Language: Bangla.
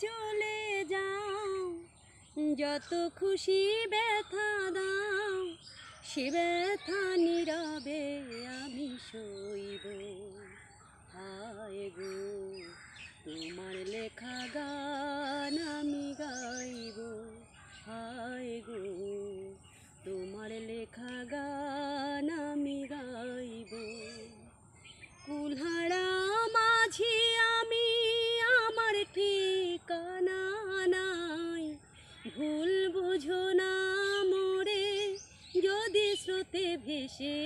চলে যাও, যত খুশি ব্যথা দাও, সে ব্যথা নীরবে আমি সইব। হায় গো তোমার লেখা গান আমি গাইব, হায় গো তোমার লেখা গান আমি গাইব। কুলহারা মাঝি আমি, আমার ঠিকানা নাই, ভুল বুঝো না মোরে যদি স্রোতে ভেসে